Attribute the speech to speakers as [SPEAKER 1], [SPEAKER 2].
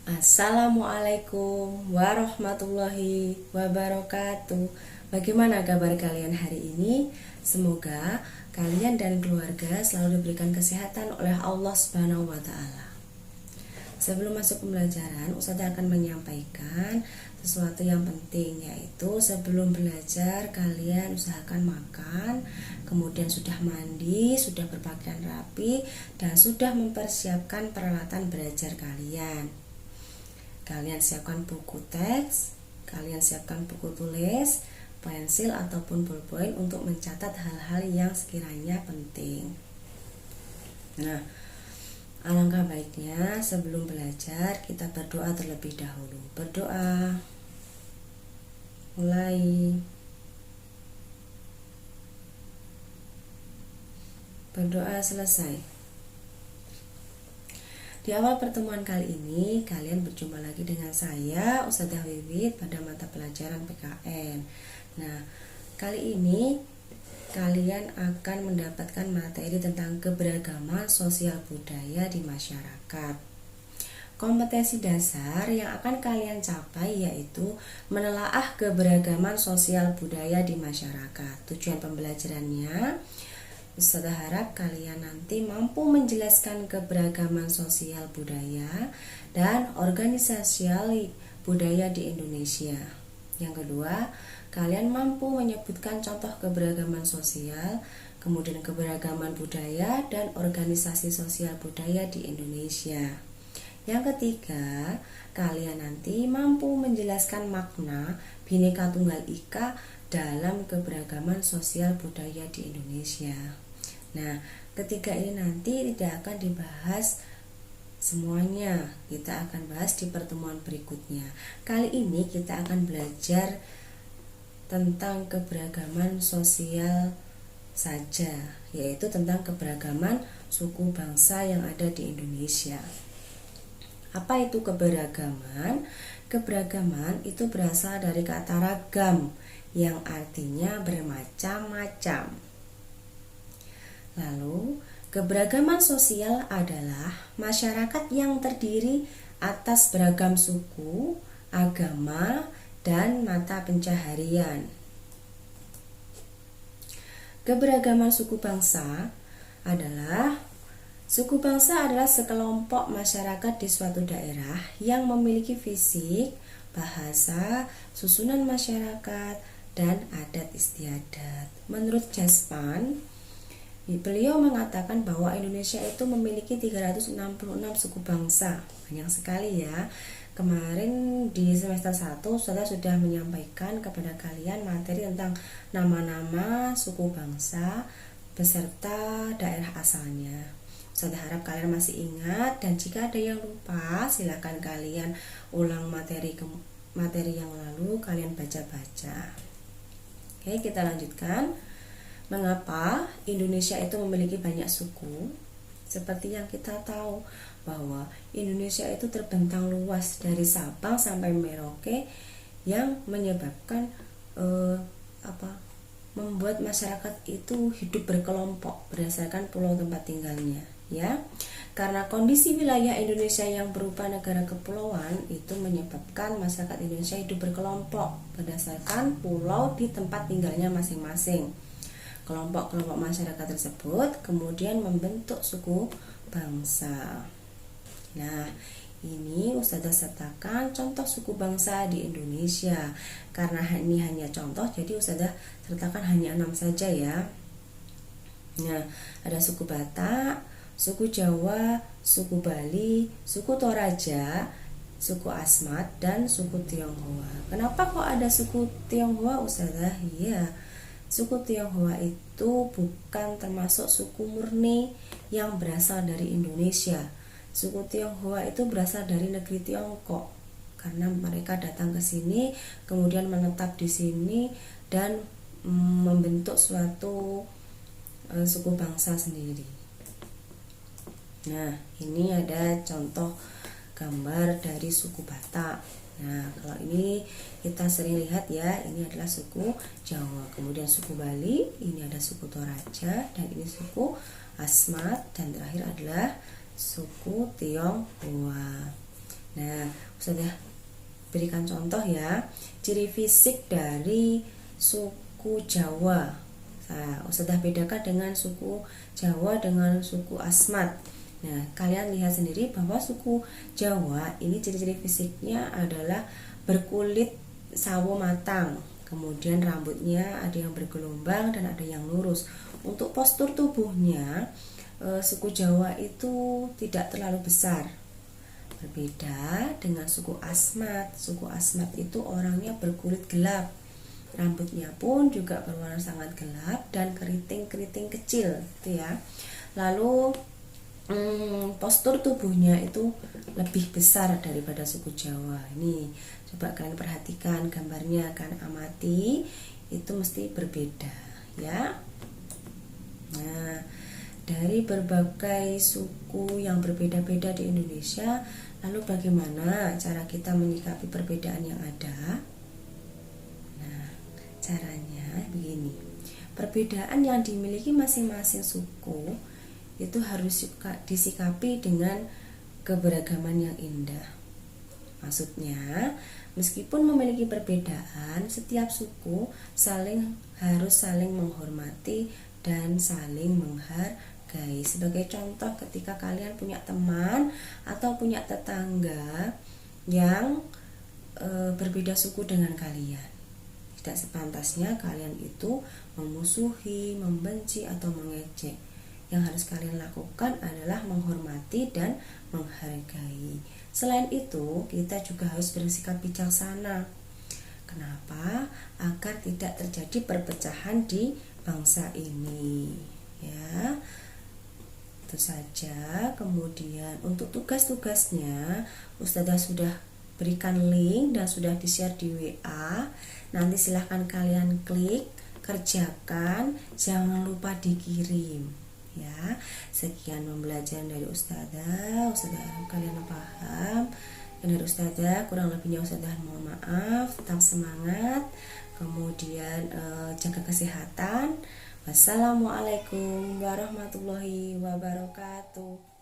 [SPEAKER 1] Assalamualaikum warahmatullahi wabarakatuh. Bagaimana kabar kalian hari ini? Semoga kalian dan keluarga selalu diberikan kesehatan oleh Allah Subhanahu wa taala. Sebelum masuk pembelajaran, Ustazah akan menyampaikan sesuatu yang penting, yaitu sebelum belajar kalian usahakan makan, kemudian sudah mandi, sudah berpakaian rapi, dan sudah mempersiapkan peralatan belajar kalian. Kalian siapkan buku teks, kalian siapkan buku tulis, pensil ataupun pulpen untuk mencatat hal-hal yang sekiranya penting. Nah, alangkah baiknya sebelum belajar kita berdoa terlebih dahulu. Berdoa. Mulai. Berdoa selesai. Di awal pertemuan kali ini, kalian berjumpa lagi dengan saya, Ustazah Wiwit, pada mata pelajaran PKN. Nah, kali ini kalian akan mendapatkan materi tentang keberagaman sosial budaya di masyarakat. Kompetensi dasar yang akan kalian capai yaitu menelaah keberagaman sosial budaya di masyarakat. Tujuan pembelajarannya, Ustazah harap kalian nanti mampu menjelaskan keberagaman sosial budaya dan organisasi budaya di Indonesia. Yang kedua, kalian mampu menyebutkan contoh keberagaman sosial, kemudian keberagaman budaya dan organisasi sosial budaya di Indonesia. Yang ketiga, kalian nanti mampu menjelaskan makna Bhinneka Tunggal Ika dalam keberagaman sosial budaya di Indonesia. Nah, ketiga ini nanti tidak akan dibahas semuanya, kita akan bahas di pertemuan berikutnya. Kali ini kita akan belajar tentang keberagaman sosial saja, yaitu tentang keberagaman suku bangsa yang ada di Indonesia. Apa itu keberagaman? Keberagaman itu berasal dari kata ragam yang artinya bermacam-macam. Lalu, keberagaman sosial adalah masyarakat yang terdiri atas beragam suku, agama, dan mata pencaharian. Keberagaman suku bangsa adalah sekelompok masyarakat di suatu daerah yang memiliki fisik, bahasa, susunan masyarakat, dan adat istiadat. Menurut Jaspan, beliau mengatakan bahwa Indonesia itu memiliki 366 suku bangsa. Banyak sekali ya. Kemarin di semester 1 saya sudah menyampaikan kepada kalian materi tentang nama-nama suku bangsa beserta daerah asalnya. Saya harap kalian masih ingat, dan jika ada yang lupa silakan kalian ulang materi yang lalu, kalian baca-baca. Oke, kita lanjutkan. Mengapa Indonesia itu memiliki banyak suku? Seperti yang kita tahu bahwa Indonesia itu terbentang luas dari Sabang sampai Merauke, yang menyebabkan membuat masyarakat itu hidup berkelompok berdasarkan pulau tempat tinggalnya, ya. Karena kondisi wilayah Indonesia yang berupa negara kepulauan itu menyebabkan masyarakat Indonesia hidup berkelompok berdasarkan pulau di tempat tinggalnya masing-masing. Kelompok-kelompok masyarakat tersebut kemudian membentuk suku bangsa. Nah, ini Ustazah sertakan contoh suku bangsa di Indonesia. Karena ini hanya contoh, jadi Ustazah sertakan hanya 6 saja ya. Nah, ada suku Batak, suku Jawa, suku Bali, suku Toraja, suku Asmat, dan suku Tionghoa. Kenapa kok ada suku Tionghoa, Ustazah? Iya, suku Tionghoa itu bukan termasuk suku murni yang berasal dari Indonesia. Suku Tionghoa itu berasal dari negeri Tiongkok, karena mereka datang ke sini, kemudian menetap di sini dan membentuk suatu suku bangsa sendiri. Nah, ini ada contoh gambar dari suku Batak. Nah, kalau ini kita sering lihat ya, ini adalah suku Jawa. Kemudian suku Bali, ini ada suku Toraja, dan ini suku Asmat, dan terakhir adalah suku Tionghoa. Nah, Ustazah berikan contoh ya, ciri fisik dari suku Jawa. Nah, Ustazah bedakan dengan suku Jawa dengan suku Asmat. Nah, kalian lihat sendiri bahwa suku Jawa ini ciri-ciri fisiknya adalah berkulit sawo matang, kemudian rambutnya ada yang bergelombang dan ada yang lurus. Untuk postur tubuhnya, suku Jawa itu tidak terlalu besar. Berbeda dengan suku Asmat. Suku Asmat itu orangnya berkulit gelap. Rambutnya pun juga berwarna sangat gelap dan keriting-keriting kecil, gitu ya. Lalu postur tubuhnya itu lebih besar daripada suku Jawa. Ini coba kalian perhatikan gambarnya, kan amati, itu mesti berbeda ya. Nah, dari berbagai suku yang berbeda-beda di Indonesia, lalu bagaimana cara kita menyikapi perbedaan yang ada? Nah, caranya begini. Perbedaan yang dimiliki masing-masing suku itu harus disikapi dengan keberagaman yang indah. Maksudnya, meskipun memiliki perbedaan, setiap suku harus saling menghormati dan saling menghargai. Sebagai contoh, ketika kalian punya teman atau punya tetangga yang berbeda suku dengan kalian, tidak sepantasnya kalian itu memusuhi, membenci, atau mengejek. Yang harus kalian lakukan adalah menghormati dan menghargai. Selain itu, kita juga harus bersikap bijaksana. Kenapa? Agar tidak terjadi perpecahan di bangsa ini, ya. Itu saja. Kemudian untuk tugas-tugasnya, Ustazah sudah berikan link dan sudah di-share di WA. Nanti silahkan kalian klik, kerjakan, jangan lupa dikirim ya. Sekian pembelajaran dari Ustazah harap kalian paham. Dan dari Ustazah kurang lebihnya Ustazah mohon maaf. Tetap semangat, kemudian jaga kesehatan. Wassalamualaikum warahmatullahi wabarakatuh.